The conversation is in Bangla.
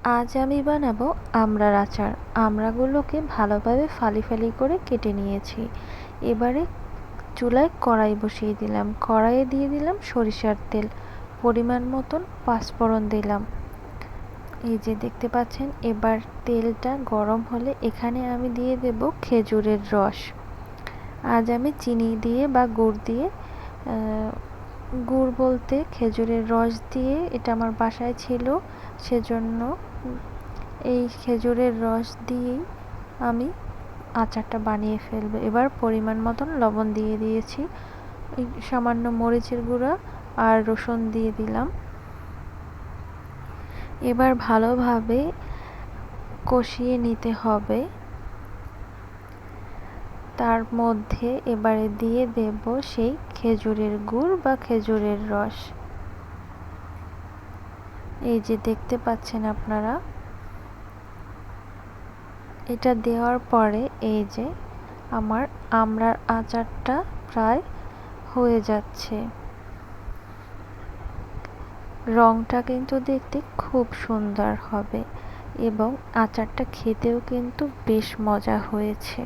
আজ আমি বানাবো আমড়ার আচার। আমড়াগুলোকে ভালোভাবে ফালি ফালি করে কেটে নিয়েছি। এবারে চুলায় কড়াই বসিয়ে দিলাম। কড়াইয়ে দিয়ে দিলাম সরিষার তেল, পরিমাণ মতন পাঁচফোড়ন দিলাম। এই যে দেখতে পাচ্ছেন, এবার তেলটা গরম হলে এখানে আমি দিয়ে দেব খেজুরের রস। আজ আমি চিনি দিয়ে বা গুড় দিয়ে, গুড় বলতে খেজুরের রস দিয়ে, এটা আমার বাসায় ছিল, সেজন্য এই খেজুরের রস দিয়েই আমি আচারটা বানিয়ে ফেলবো। এবার পরিমাণ মতন লবণ দিয়ে দিয়েছি, সামান্য মরিচের গুঁড়া আর রসুন দিয়ে দিলাম। এবার ভালোভাবে কষিয়ে নিতে হবে। তার মধ্যে এবারে দিয়ে দেব সেই খেজুরের গুড় বা খেজুরের রস। এই যে দেখতে পাচ্ছেন আপনারা, এটা দেওয়ার পরে এই যে আমার আমড়ার আচারটা প্রায় হয়ে যাচ্ছে। রংটা কিন্তু দেখতে খুব সুন্দর হবে এবং আচারটা খেতেও কিন্তু বেশ মজা হয়েছে।